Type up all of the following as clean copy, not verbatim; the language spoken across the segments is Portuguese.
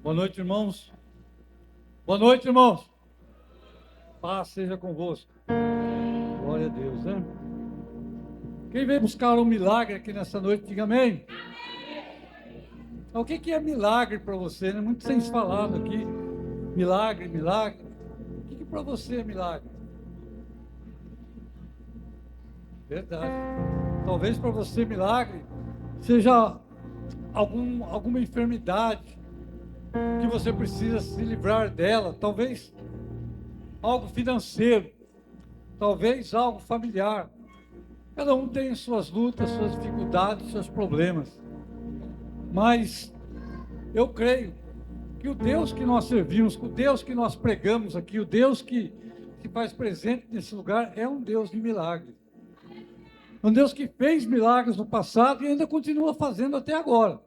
Boa noite, irmãos. Boa noite, irmãos. Paz seja convosco. Glória a Deus, né? Quem veio buscar um milagre aqui nessa noite, diga amém. O que é milagre para você, né? Muito tem se falado aqui. Milagre, milagre. O que para você é milagre? Verdade. Talvez para você milagre seja alguma enfermidade que você precisa se livrar dela. Talvez algo financeiro. Talvez algo familiar. Cada um tem suas lutas, suas dificuldades, seus problemas. Mas eu creio que o Deus que nós servimos, o Deus que nós pregamos aqui, o Deus que se faz presente nesse lugar, é um Deus de milagres. Um Deus que fez milagres no passado e ainda continua fazendo até agora.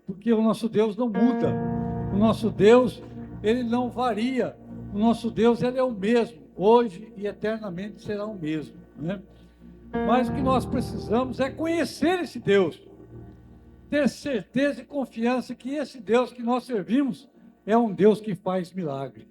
Porque o nosso Deus não muda. O nosso Deus, ele não varia. O nosso Deus, ele é o mesmo. Hoje e eternamente será o mesmo, né? Mas o que nós precisamos é conhecer esse Deus, ter certeza e confiança que esse Deus que nós servimos é um Deus que faz milagre.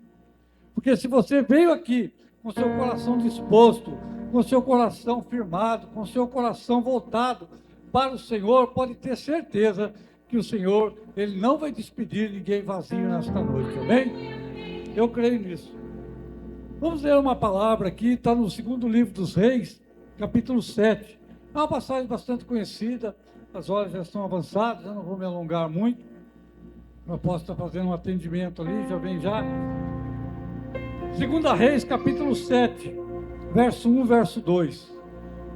Porque se você veio aqui com seu coração disposto, com seu coração firmado, com seu coração voltado para o Senhor, pode ter certeza que o Senhor, ele não vai despedir ninguém vazio nesta noite, amém? Eu creio nisso. Vamos ler uma palavra aqui, está no segundo livro dos Reis, capítulo 7. É uma passagem bastante conhecida, as horas já estão avançadas, eu não vou me alongar muito. Eu posso estar fazendo um atendimento ali, já vem já. Segunda Reis, capítulo 7, verso 1, verso 2.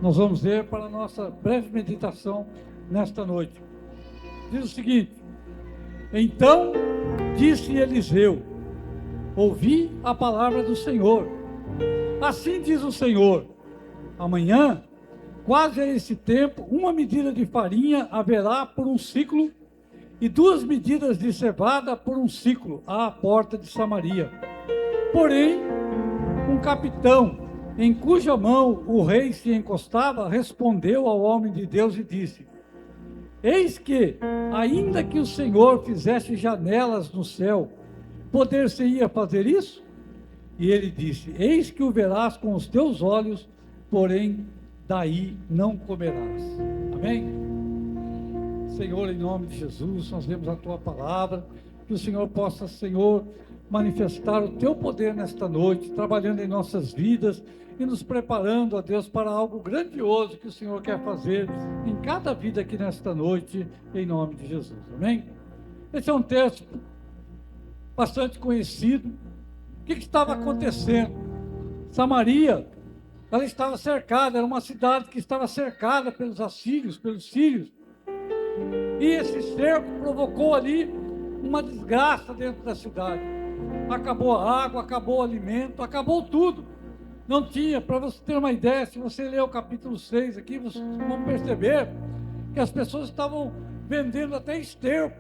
Nós vamos ler para a nossa breve meditação nesta noite. Diz o seguinte: Então disse Eliseu: ouvi a palavra do Senhor. Assim diz o Senhor: amanhã, quase a esse tempo, uma medida de farinha haverá por um ciclo, e 2 medidas de cevada por um ciclo à porta de Samaria. Porém, um capitão, em cuja mão o rei se encostava, respondeu ao homem de Deus e disse: eis que, ainda que o Senhor fizesse janelas no céu, poder-se-ia fazer isso? E ele disse: eis que o verás com os teus olhos, porém daí não comerás. Amém? Senhor, em nome de Jesus, nós lemos a tua palavra, que o Senhor possa, Senhor, manifestar o teu poder nesta noite, trabalhando em nossas vidas e nos preparando, ó Deus, para algo grandioso que o Senhor quer fazer em cada vida aqui nesta noite, em nome de Jesus. Amém? Esse é um texto bastante conhecido. O que estava acontecendo? Samaria, ela estava cercada, era uma cidade que estava cercada pelos assírios, pelos sírios. E esse cerco provocou ali uma desgraça dentro da cidade. Acabou a água, acabou o alimento, acabou tudo. Não tinha, para você ter uma ideia, se você ler o capítulo 6 aqui, vocês vão perceber que as pessoas estavam vendendo até esterco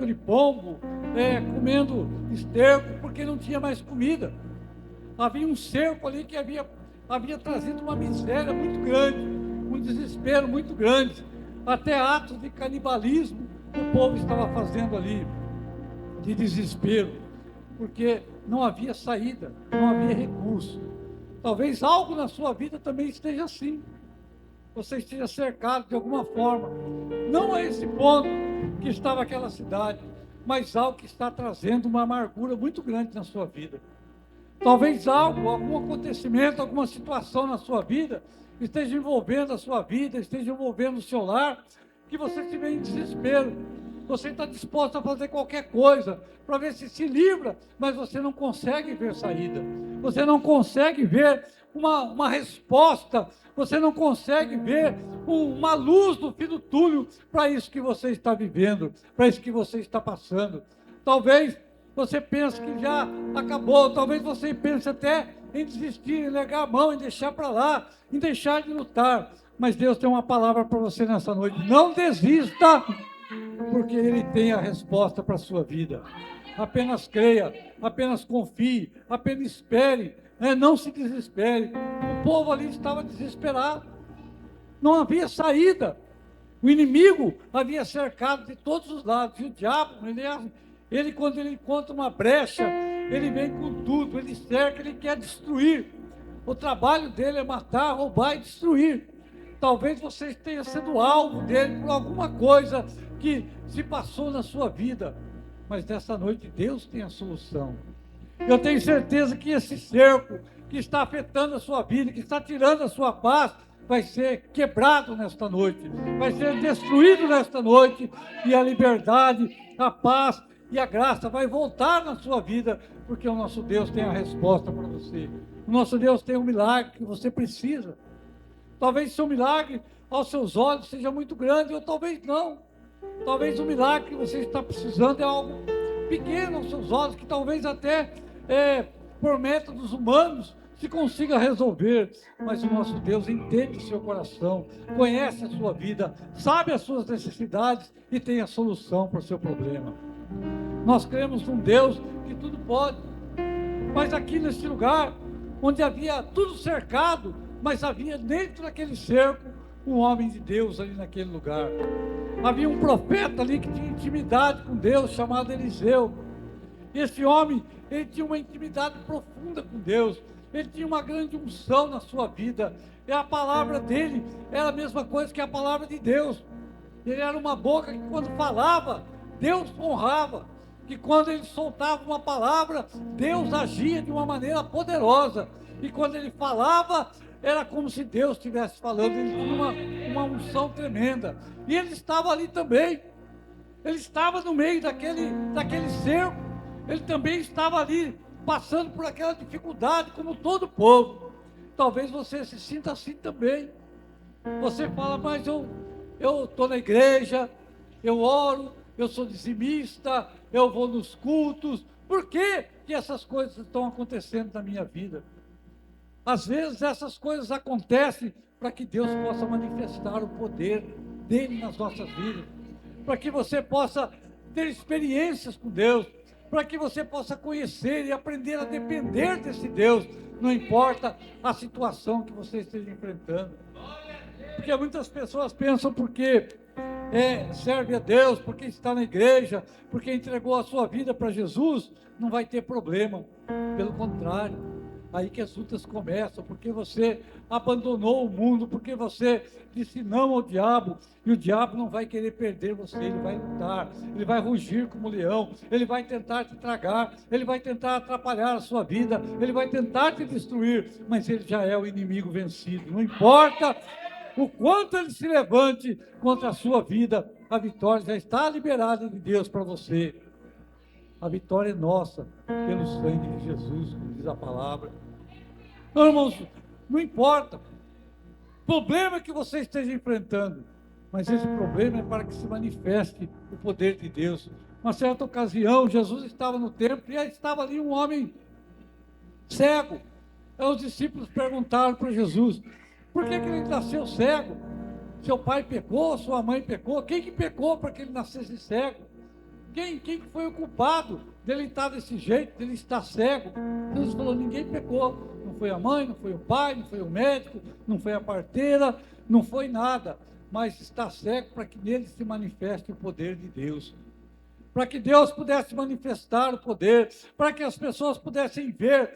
de pombo, comendo esterco, porque não tinha mais comida. Havia um cerco ali que havia trazido uma miséria muito grande, um desespero muito grande, até atos de canibalismo o povo estava fazendo ali, de desespero, porque não havia saída, não havia recurso. Talvez algo na sua vida também esteja assim. Você esteja cercado de alguma forma. Não a esse ponto que estava aquela cidade, mas algo que está trazendo uma amargura muito grande na sua vida. Talvez algum acontecimento, alguma situação na sua vida esteja envolvendo a sua vida, esteja envolvendo o seu lar, que você se vê em desespero. Você está disposto a fazer qualquer coisa para ver se livra, mas você não consegue ver saída. Você não consegue ver uma resposta. Você não consegue ver uma luz no fim do túnel para isso que você está vivendo, para isso que você está passando. Talvez você pense que já acabou, talvez você pense até em desistir, em largar a mão, em deixar para lá, em deixar de lutar. Mas Deus tem uma palavra para você nessa noite: não desista, porque Ele tem a resposta para a sua vida. Apenas creia, apenas confie, apenas espere, não se desespere. O povo ali estava desesperado, não havia saída. O inimigo havia cercado de todos os lados, e o diabo, Ele, quando ele encontra uma brecha, ele vem com tudo, ele cerca, ele quer destruir. O trabalho dele é matar, roubar e destruir. Talvez você tenha sido alvo dele por alguma coisa que se passou na sua vida, mas nessa noite Deus tem a solução. Eu tenho certeza que esse cerco que está afetando a sua vida, que está tirando a sua paz, vai ser quebrado nesta noite, vai ser destruído nesta noite, e a liberdade, a paz e a graça vai voltar na sua vida, porque o nosso Deus tem a resposta para você. O nosso Deus tem um milagre que você precisa. Talvez seu milagre aos seus olhos seja muito grande, ou talvez não. Talvez o milagre que você está precisando é algo pequeno aos seus olhos, que talvez até por métodos humanos se consiga resolver, mas o nosso Deus entende o seu coração, conhece a sua vida, sabe as suas necessidades e tem a solução para o seu problema. Nós cremos num Deus que tudo pode, mas aqui neste lugar, onde havia tudo cercado, mas havia dentro daquele cerco um homem de Deus ali naquele lugar. Havia um profeta ali que tinha intimidade com Deus, chamado Eliseu. Esse homem, ele tinha uma intimidade profunda com Deus, ele tinha uma grande unção na sua vida, e a palavra dele era a mesma coisa que a palavra de Deus. Ele era uma boca que quando falava, Deus honrava, que quando ele soltava uma palavra, Deus agia de uma maneira poderosa, e quando ele falava, era como se Deus estivesse falando. Ele tinha uma unção tremenda, e ele estava ali também, ele estava no meio daquele cerco, ele também estava ali, passando por aquela dificuldade, como todo o povo. Talvez você se sinta assim também. Você fala, mas eu estou na igreja, eu oro, eu sou dizimista, eu vou nos cultos. Por que essas coisas estão acontecendo na minha vida? Às vezes essas coisas acontecem para que Deus possa manifestar o poder dele nas nossas vidas, para que você possa ter experiências com Deus, para que você possa conhecer e aprender a depender desse Deus, não importa a situação que você esteja enfrentando. Porque muitas pessoas pensam porque serve a Deus, porque está na igreja, porque entregou a sua vida para Jesus, não vai ter problema. Pelo contrário, aí que as lutas começam, porque você abandonou o mundo, porque você disse não ao diabo, e o diabo não vai querer perder você, ele vai lutar, ele vai rugir como leão, ele vai tentar te tragar, ele vai tentar atrapalhar a sua vida, ele vai tentar te destruir, mas ele já é o inimigo vencido. Não importa o quanto ele se levante contra a sua vida, a vitória já está liberada de Deus para você. A vitória é nossa, pelo sangue de Jesus, como diz a palavra. Não, irmãos, não importa o problema que você esteja enfrentando, mas esse problema é para que se manifeste o poder de Deus. Uma certa ocasião, Jesus estava no templo e aí estava ali um homem cego. Aí os discípulos perguntaram para Jesus, por que ele nasceu cego? Seu pai pecou, sua mãe pecou, quem que pecou para que ele nascesse cego? Quem foi o culpado dele estar desse jeito, dele estar cego? Jesus falou, ninguém pecou. Não foi a mãe, não foi o pai, não foi o médico, não foi a parteira, não foi nada. Mas está cego para que nele se manifeste o poder de Deus. Para que Deus pudesse manifestar o poder, para que as pessoas pudessem ver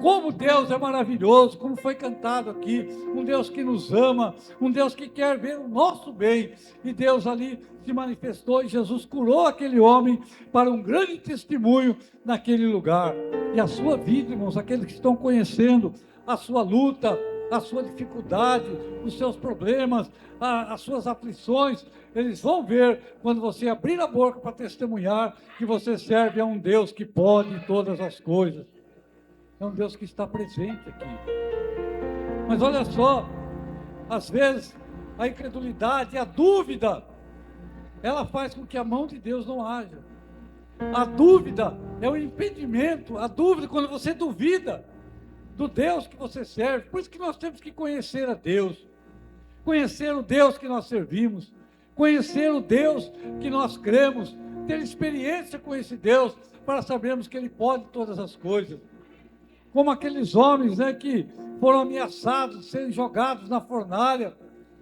como Deus é maravilhoso, como foi cantado aqui, um Deus que nos ama, um Deus que quer ver o nosso bem, e Deus ali se manifestou, e Jesus curou aquele homem para um grande testemunho naquele lugar. E a sua vida, irmãos, aqueles que estão conhecendo a sua luta, a sua dificuldade, os seus problemas, as suas aflições, eles vão ver quando você abrir a boca para testemunhar que você serve a um Deus que pode todas as coisas. É um Deus que está presente aqui. Mas olha só, às vezes a incredulidade, a dúvida, ela faz com que a mão de Deus não haja. A dúvida é o impedimento, a dúvida quando você duvida do Deus que você serve. Por isso que nós temos que conhecer a Deus, conhecer o Deus que nós servimos, conhecer o Deus que nós cremos, ter experiência com esse Deus, para sabermos que Ele pode todas as coisas. Como aqueles homens, que foram ameaçados de serem jogados na fornalha.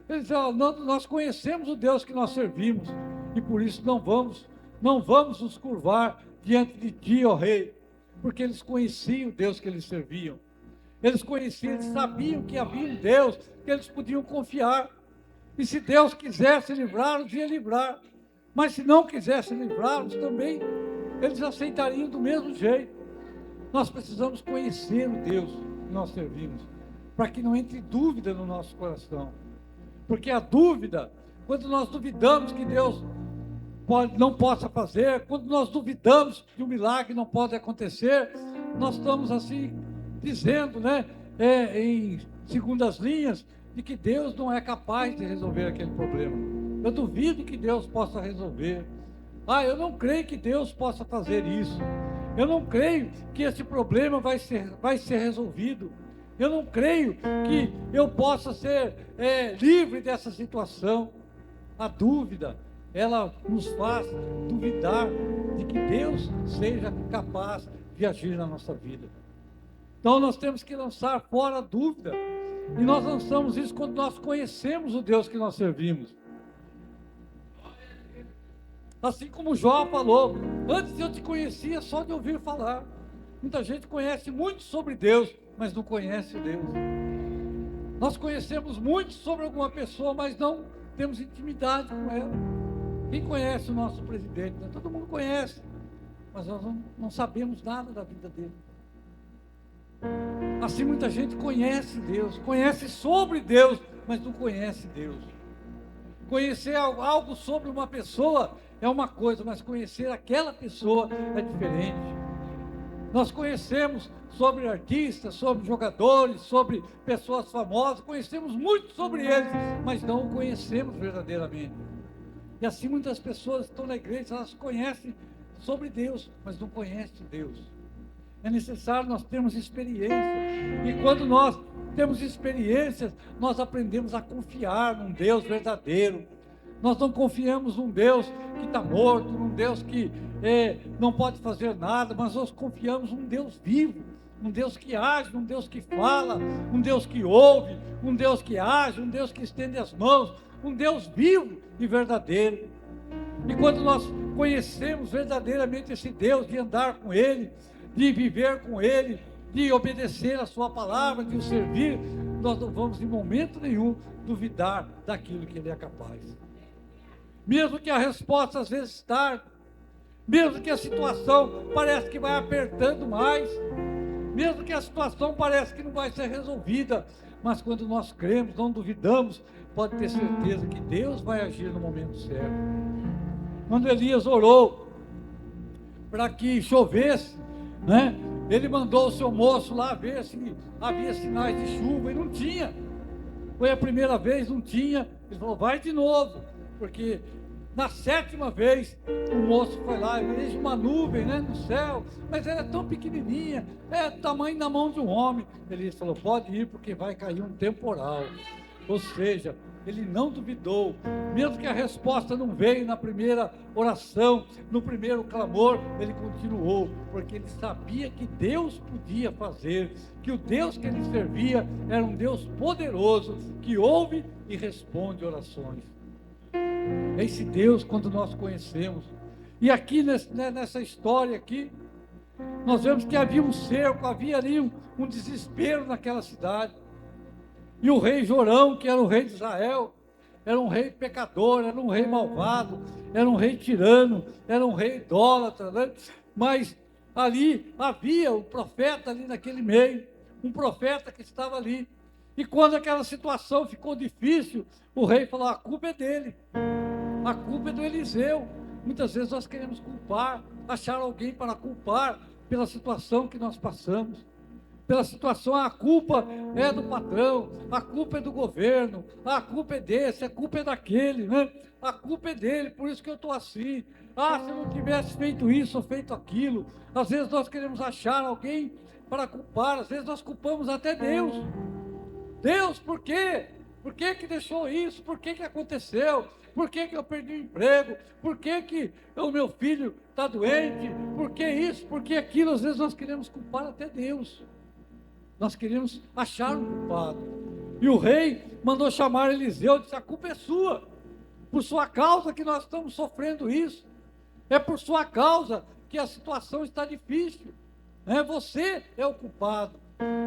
Eles disseram, nós conhecemos o Deus que nós servimos, e por isso não vamos nos curvar diante de ti, ó rei, porque eles conheciam o Deus que eles serviam. Eles conheciam, eles sabiam que havia um Deus que eles podiam confiar. E se Deus quisesse livrá-los, ia livrar. Mas se não quisesse livrá-los também, eles aceitariam do mesmo jeito. Nós precisamos conhecer o Deus que nós servimos, para que não entre dúvida no nosso coração. Porque a dúvida, quando nós duvidamos que Deus não possa fazer, quando nós duvidamos que o milagre não pode acontecer, nós estamos assim dizendo, né, em segundas linhas, de que Deus não é capaz de resolver aquele problema. Eu duvido que Deus possa resolver. Eu não creio que Deus possa fazer isso. Eu não creio que esse problema vai ser resolvido. Eu não creio que eu possa ser livre dessa situação. A dúvida, ela nos faz duvidar de que Deus seja capaz de agir na nossa vida. Então nós temos que lançar fora a dúvida. E nós lançamos isso quando nós conhecemos o Deus que nós servimos. Assim como Jó falou, antes eu te conhecia só de ouvir falar. Muita gente conhece muito sobre Deus, mas não conhece Deus. Nós conhecemos muito sobre alguma pessoa, mas não temos intimidade com ela. Quem conhece o nosso presidente? Todo mundo conhece, mas nós não sabemos nada da vida dele. Assim muita gente conhece Deus, conhece sobre Deus, mas não conhece Deus. Conhecer algo sobre uma pessoa é uma coisa, mas conhecer aquela pessoa é diferente. Nós conhecemos sobre artistas, sobre jogadores, sobre pessoas famosas, conhecemos muito sobre eles, mas não o conhecemos verdadeiramente. E assim muitas pessoas estão na igreja, elas conhecem sobre Deus, mas não conhecem Deus. É necessário nós termos experiência. E quando nós temos experiências, nós aprendemos a confiar num Deus verdadeiro. Nós não confiamos num Deus que está morto, num Deus que não pode fazer nada, mas nós confiamos num Deus vivo, um Deus que age, um Deus que fala, um Deus que ouve, um Deus que age, um Deus que estende as mãos, um Deus vivo e verdadeiro. E quando nós conhecemos verdadeiramente esse Deus, de andar com Ele, de viver com Ele, de obedecer a sua palavra, de o servir, nós não vamos em momento nenhum duvidar daquilo que Ele é capaz. Mesmo que a resposta às vezes tarde, mesmo que a situação parece que vai apertando mais, mesmo que a situação parece que não vai ser resolvida, mas quando nós cremos, não duvidamos, pode ter certeza que Deus vai agir no momento certo. Quando Elias orou para que chovesse, né? Ele mandou o seu moço lá ver se havia sinais de chuva, e não tinha. Foi a primeira vez, não tinha. Ele falou, vai de novo, porque na 7ª vez o moço foi lá e veio uma nuvem, né, no céu, mas ela é tão pequenininha, é do tamanho da mão de um homem. Ele falou, pode ir, porque vai cair um temporal. Ou seja, ele não duvidou, mesmo que a resposta não veio na primeira oração, no primeiro clamor, ele continuou, porque ele sabia que Deus podia fazer, que o Deus que ele servia era um Deus poderoso, que ouve e responde orações. É esse Deus quando nós conhecemos. E aqui nessa história aqui, nós vemos que havia um cerco, havia ali um desespero naquela cidade. E o rei Jorão, que era o rei de Israel, era um rei pecador, era um rei malvado, era um rei tirano, era um rei idólatra, né? Mas ali havia um profeta ali naquele meio, um profeta que estava ali. E quando aquela situação ficou difícil, o rei falou, a culpa é dele, a culpa é do Eliseu. Muitas vezes nós queremos culpar, achar alguém para culpar pela situação que nós passamos. Pela situação, a culpa é do patrão, a culpa é do governo, a culpa é desse, a culpa é daquele, né? A culpa é dele, por isso que eu estou assim. Se eu não tivesse feito isso ou feito aquilo. Às vezes nós queremos achar alguém para culpar, às vezes nós culpamos até Deus. Deus, por quê? Por que que deixou isso? Por que que aconteceu? Por que que eu perdi o emprego? Por que que o meu filho está doente? Por que isso? Por que aquilo? Às vezes nós queremos culpar até Deus. Nós queríamos achar um culpado. E o rei mandou chamar Eliseu e disse, a culpa é sua. Por sua causa que nós estamos sofrendo isso. É por sua causa que a situação está difícil. Você é o culpado.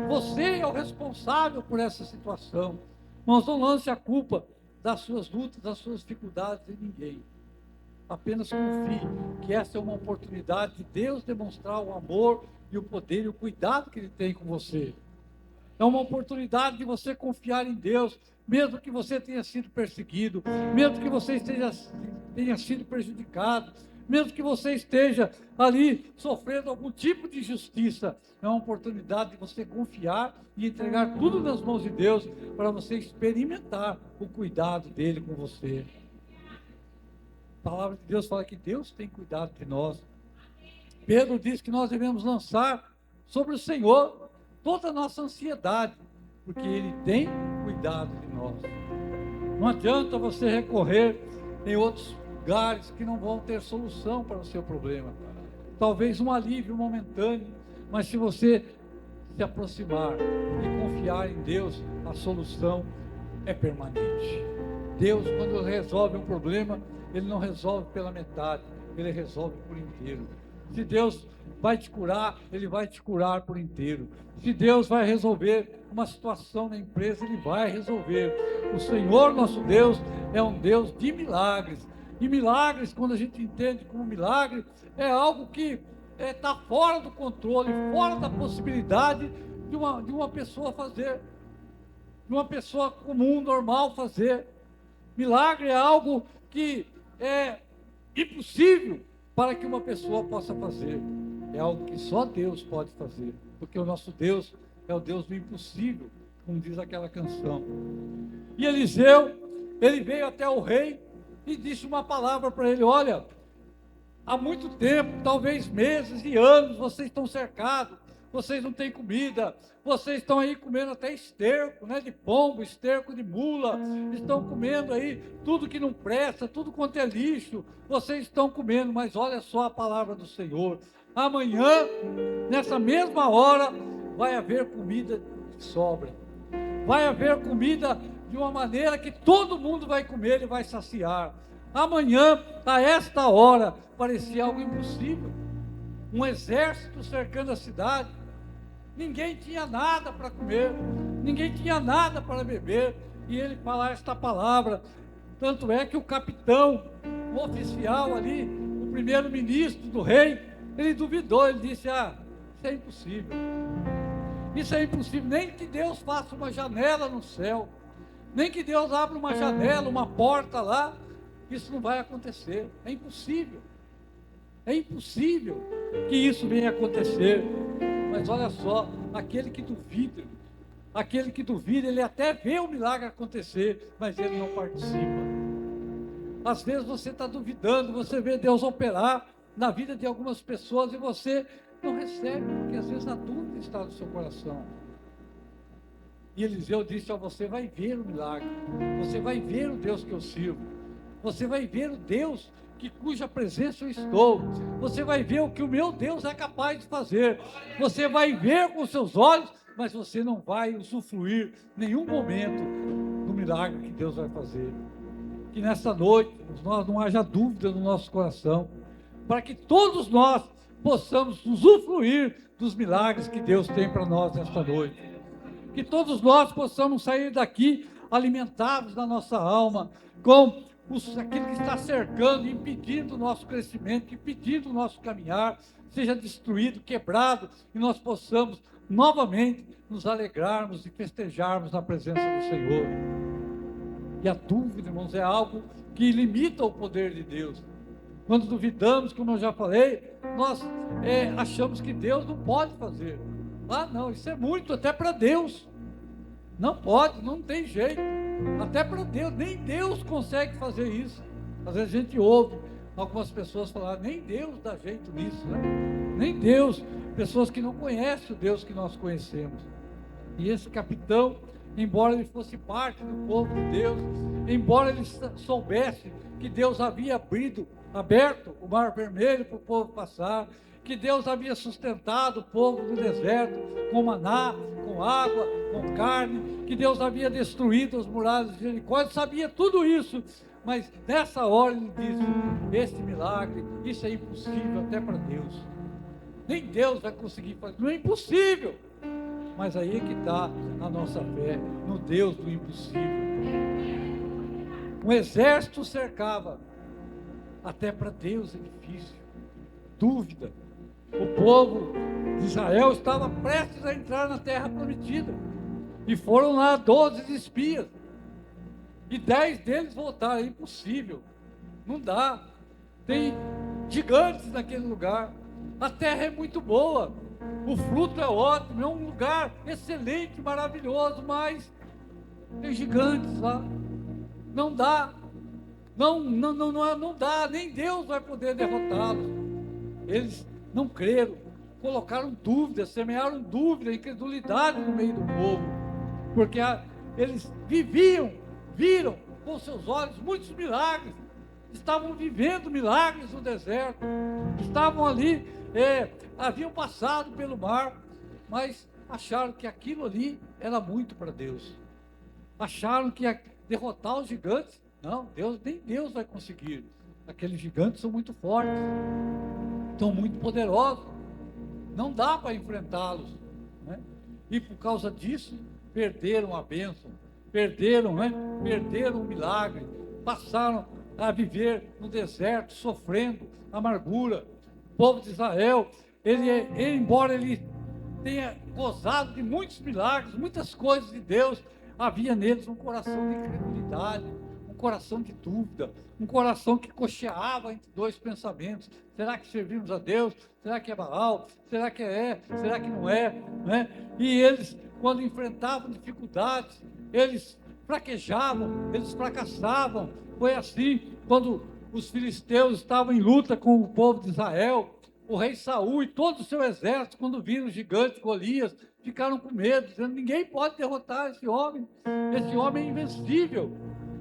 Você é o responsável por essa situação. Mas não lance a culpa das suas lutas, das suas dificuldades em ninguém. Apenas confie que essa é uma oportunidade de Deus demonstrar o amor e o poder e o cuidado que Ele tem com você. É uma oportunidade de você confiar em Deus, mesmo que você tenha sido perseguido, mesmo que você tenha sido prejudicado, mesmo que você esteja ali sofrendo algum tipo de injustiça. É uma oportunidade de você confiar e entregar tudo nas mãos de Deus para você experimentar o cuidado dele com você. A palavra de Deus fala que Deus tem cuidado de nós. Pedro diz que nós devemos lançar sobre o Senhor toda a nossa ansiedade, porque Ele tem cuidado de nós. Não adianta você recorrer em outros lugares que não vão ter solução para o seu problema. Talvez um alívio momentâneo, mas se você se aproximar e confiar em Deus, a solução é permanente. Deus, quando resolve um problema, Ele não resolve pela metade, Ele resolve por inteiro. Se Deus vai te curar, Ele vai te curar por inteiro. Se Deus vai resolver uma situação na empresa, Ele vai resolver. O Senhor nosso Deus é um Deus de milagres. E milagres, quando a gente entende como milagre, é algo que está fora do controle, fora da possibilidade de uma pessoa fazer, de uma pessoa comum, normal fazer. Milagre é algo que é impossível para que uma pessoa possa fazer. É algo que só Deus pode fazer, porque o nosso Deus é o Deus do impossível, como diz aquela canção. E Eliseu, ele veio até o rei e disse uma palavra para ele: olha, há muito tempo, talvez meses e anos, vocês estão cercados, vocês não têm comida, vocês estão aí comendo até esterco, de pombo, esterco de mula, estão comendo aí tudo que não presta, tudo quanto é lixo, vocês estão comendo, mas olha só a palavra do Senhor: amanhã, nessa mesma hora, vai haver comida de sobra, vai haver comida de uma maneira que todo mundo vai comer e vai saciar. Amanhã, a esta hora, parecia algo impossível. Um exército cercando a cidade, ninguém tinha nada para comer, ninguém tinha nada para beber, e ele fala esta palavra. Tanto é que o capitão, o oficial ali, o primeiro-ministro do rei, ele duvidou, ele disse: isso é impossível. Isso é impossível, nem que Deus faça uma janela no céu, nem que Deus abra uma janela, uma porta lá, isso não vai acontecer. É impossível. É impossível que isso venha acontecer. Mas olha só, aquele que duvida, ele até vê o milagre acontecer, mas ele não participa. Às vezes você está duvidando, você vê Deus operar na vida de algumas pessoas e você não recebe, porque às vezes a dúvida está no seu coração. E Eliseu disse: você vai ver o milagre, você vai ver o Deus que eu sirvo, você vai ver o Deus cuja presença eu estou, você vai ver o que o meu Deus é capaz de fazer, você vai ver com seus olhos, mas você não vai usufruir nenhum momento do milagre que Deus vai fazer. Que nessa noite não haja dúvida no nosso coração, para que todos nós possamos usufruir dos milagres que Deus tem para nós nesta noite. Que todos nós possamos sair daqui alimentados na nossa alma, com aquilo que está cercando, impedindo o nosso crescimento, impedindo o nosso caminhar, seja destruído, quebrado, e nós possamos novamente nos alegrarmos e festejarmos na presença do Senhor. E a dúvida, irmãos, é algo que limita o poder de Deus. Quando duvidamos, como eu já falei, nós achamos que Deus não pode fazer. Não, isso é muito até para Deus. Não pode, não tem jeito. Até para Deus, nem Deus consegue fazer isso. Às vezes a gente ouve algumas pessoas falar: nem Deus dá jeito nisso, nem Deus. Pessoas que não conhecem o Deus que nós conhecemos. E esse capitão, embora ele fosse parte do povo de Deus, embora ele soubesse que Deus havia aberto o mar vermelho para o povo passar, que Deus havia sustentado o povo do deserto com maná, com água, com carne, que Deus havia destruído as muralhas de Jericó. Ele sabia tudo isso, mas nessa hora ele disse: esse milagre, isso é impossível até para Deus. Nem Deus vai conseguir fazer, não é impossível. Mas aí é que está a nossa fé, no Deus do impossível. Um exército cercava, até para Deus é difícil. Dúvida. O povo de Israel estava prestes a entrar na terra prometida, e foram lá 12 espias, e 10 deles voltaram. É impossível, não dá, tem gigantes naquele lugar, a terra é muito boa, o fruto é ótimo, é um lugar excelente, maravilhoso, mas tem gigantes lá, não dá, não dá, nem Deus vai poder derrotá-los. Eles não creram, colocaram dúvidas, semearam dúvida, incredulidade no meio do povo, porque eles viram com seus olhos muitos milagres, estavam vivendo milagres no deserto, estavam ali, haviam passado pelo mar, mas acharam que aquilo ali era muito para Deus, acharam que ia derrotar os gigantes. Não, nem Deus vai conseguir, aqueles gigantes são muito fortes, são muito poderosos, não dá para enfrentá-los, né? E por causa disso, perderam a bênção, perderam o milagre, passaram a viver no deserto, sofrendo amargura. O povo de Israel, embora ele tenha gozado de muitos milagres, muitas coisas de Deus, havia neles um coração de incredulidade, um coração de dúvida, um coração que cocheava entre dois pensamentos: será que servimos a Deus? Será que é Baal? Será que será que não é? Né? E eles, quando enfrentavam dificuldades, eles fraquejavam, eles fracassavam. Foi assim quando os filisteus estavam em luta com o povo de Israel. O rei Saul e todo o seu exército, quando viram o gigante Golias, ficaram com medo, dizendo: ninguém pode derrotar esse homem é invencível,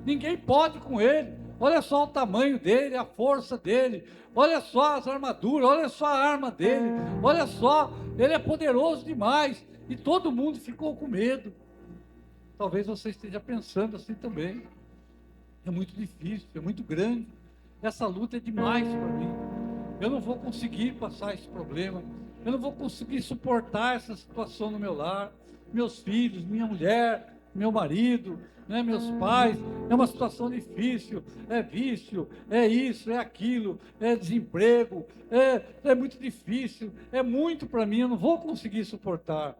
ninguém pode com ele. Olha só o tamanho dele, a força dele, olha só as armaduras, olha só a arma dele, olha só, ele é poderoso demais. E todo mundo ficou com medo. Talvez você esteja pensando assim também: é muito difícil, é muito grande, essa luta é demais para mim, eu não vou conseguir passar esse problema, eu não vou conseguir suportar essa situação no meu lar, meus filhos, minha mulher, meu marido, meus pais, é uma situação difícil, é vício, é isso, é aquilo, é desemprego, é muito difícil, é muito para mim, eu não vou conseguir suportar.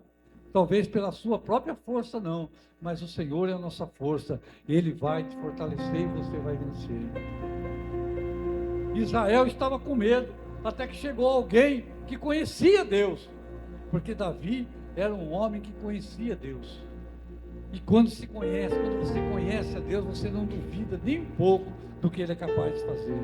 Talvez pela sua própria força não, mas o Senhor é a nossa força, Ele vai te fortalecer e você vai vencer. Israel estava com medo, até que chegou alguém que conhecia Deus, porque Davi era um homem que conhecia Deus. E quando você conhece a Deus, você não duvida nem um pouco do que Ele é capaz de fazer.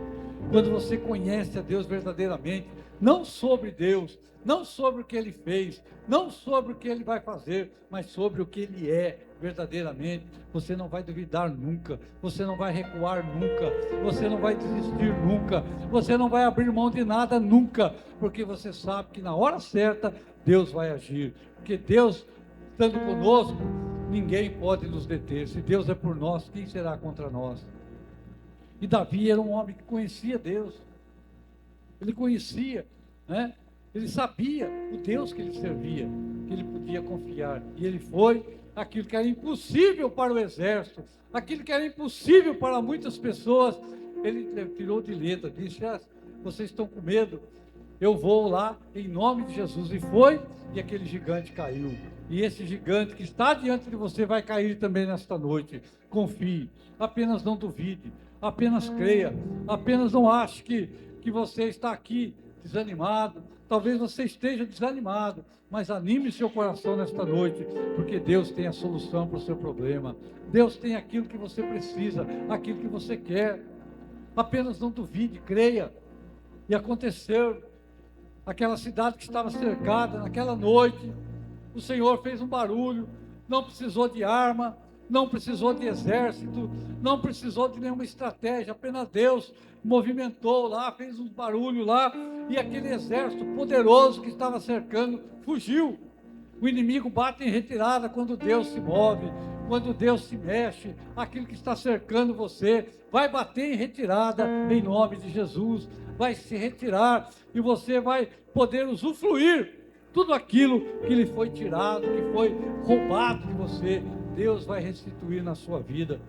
Quando você conhece a Deus verdadeiramente, não sobre Deus, não sobre o que Ele fez, não sobre o que Ele vai fazer, mas sobre o que Ele é verdadeiramente, você não vai duvidar nunca, você não vai recuar nunca, você não vai desistir nunca, você não vai abrir mão de nada nunca, porque você sabe que na hora certa Deus vai agir, porque Deus estando conosco, ninguém pode nos deter. Se Deus é por nós, quem será contra nós? E Davi era um homem que conhecia Deus, ele conhecia, ele sabia o Deus que ele servia, que ele podia confiar, e ele foi aquilo que era impossível para o exército, aquilo que era impossível para muitas pessoas, ele tirou de letra, disse: vocês estão com medo, eu vou lá em nome de Jesus. E foi, e aquele gigante caiu. E esse gigante que está diante de você vai cair também nesta noite. Confie, apenas não duvide, apenas creia, apenas não ache que você está aqui desanimado. Talvez você esteja desanimado, mas anime seu coração nesta noite, porque Deus tem a solução para o seu problema. Deus tem aquilo que você precisa, aquilo que você quer. Apenas não duvide, creia. E aconteceu, aquela cidade que estava cercada, naquela noite, o Senhor fez um barulho, não precisou de arma, não precisou de exército, não precisou de nenhuma estratégia, apenas Deus movimentou lá, fez um barulho lá, e aquele exército poderoso que estava cercando fugiu. O inimigo bate em retirada quando Deus se move, quando Deus se mexe. Aquilo que está cercando você vai bater em retirada em nome de Jesus, vai se retirar e você vai poder usufruir tudo aquilo que lhe foi tirado, que foi roubado de você. Deus vai restituir na sua vida.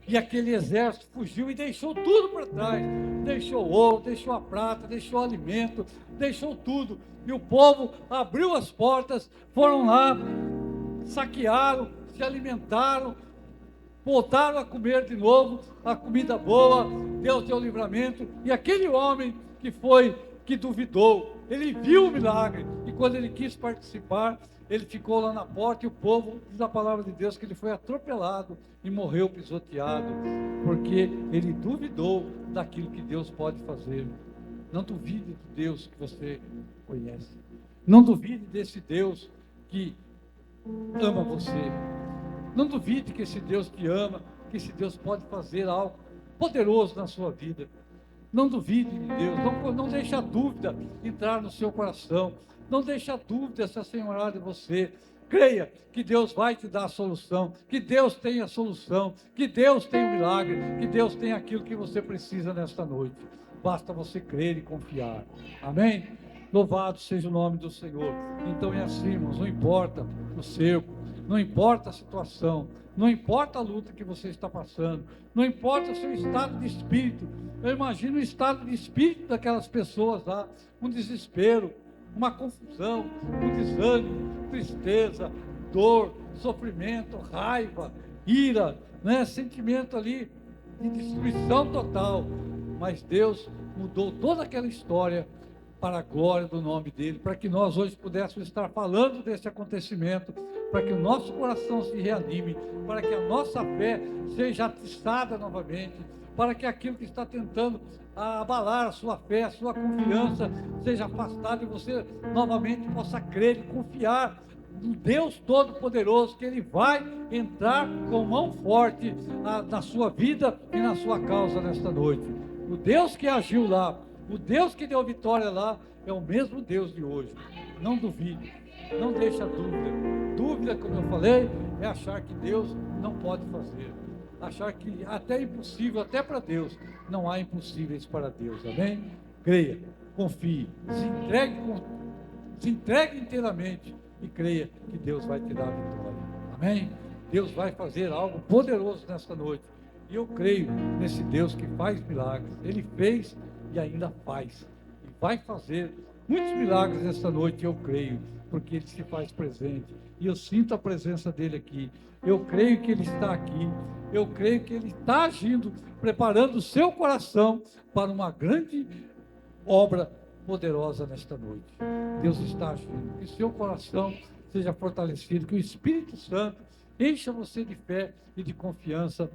E aquele exército fugiu e deixou tudo para trás, deixou o ouro, deixou a prata, deixou o alimento, deixou tudo. E o povo abriu as portas, foram lá, saquearam, se alimentaram, voltaram a comer de novo a comida boa. Deus deu livramento. E aquele homem que duvidou, ele viu o milagre, e quando ele quis participar, ele ficou lá na porta, e o povo, diz a palavra de Deus, que ele foi atropelado e morreu pisoteado, porque ele duvidou daquilo que Deus pode fazer. Não duvide do Deus que você conhece, não duvide desse Deus que ama você, não duvide que esse Deus te ama, que esse Deus pode fazer algo poderoso na sua vida. Não duvide de Deus, não deixe a dúvida entrar no seu coração, não deixe a dúvida se assenhorar de você. Creia que Deus vai te dar a solução, que Deus tem a solução, que Deus tem o milagre, que Deus tem aquilo que você precisa nesta noite. Basta você crer e confiar. Amém? Louvado seja o nome do Senhor. Então é assim, irmãos, não importa o cerco, não importa a situação, não importa a luta que você está passando, não importa o seu estado de espírito. Eu imagino o estado de espírito daquelas pessoas lá, um desespero, uma confusão, um desânimo, tristeza, dor, sofrimento, raiva, ira, né? Sentimento ali de destruição total. Mas Deus mudou toda aquela história para a glória do nome dele, para que nós hoje pudéssemos estar falando desse acontecimento, para que o nosso coração se reanime, para que a nossa fé seja atiçada novamente, para que aquilo que está tentando abalar a sua fé, a sua confiança, seja afastado e você novamente possa crer e confiar no Deus Todo-Poderoso, que Ele vai entrar com mão forte na sua vida e na sua causa nesta noite. O Deus que agiu lá, o Deus que deu vitória lá, é o mesmo Deus de hoje. Não duvide, não deixe a dúvida. Dúvida, como eu falei, é achar que Deus não pode fazer. Achar que até é impossível, até para Deus. Não há impossíveis para Deus, amém? Creia, confie, se entregue inteiramente e creia que Deus vai te dar a vitória, amém? Deus vai fazer algo poderoso nesta noite, e eu creio nesse Deus que faz milagres. Ele fez e ainda faz, e vai fazer muitos milagres nesta noite, eu creio, porque Ele se faz presente, e eu sinto a presença dEle aqui. Eu creio que Ele está aqui, eu creio que Ele está agindo, preparando o seu coração para uma grande obra poderosa nesta noite. Deus está agindo, que o seu coração seja fortalecido, que o Espírito Santo encha você de fé e de confiança,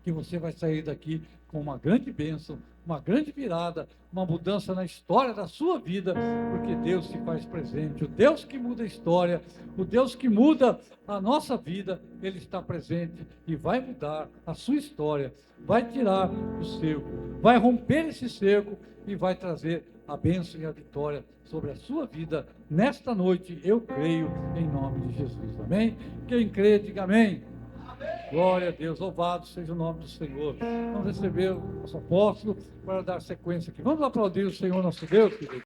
que você vai sair daqui com uma grande bênção, uma grande virada, uma mudança na história da sua vida, porque Deus se faz presente. O Deus que muda a história, o Deus que muda a nossa vida, Ele está presente e vai mudar a sua história, vai tirar o cerco, vai romper esse cerco e vai trazer a bênção e a vitória sobre a sua vida nesta noite. Eu creio em nome de Jesus, amém? Quem crê, diga amém. Glória a Deus, louvado seja o nome do Senhor. Vamos receber o nosso apóstolo para dar sequência aqui. Vamos aplaudir o Senhor nosso Deus, querido.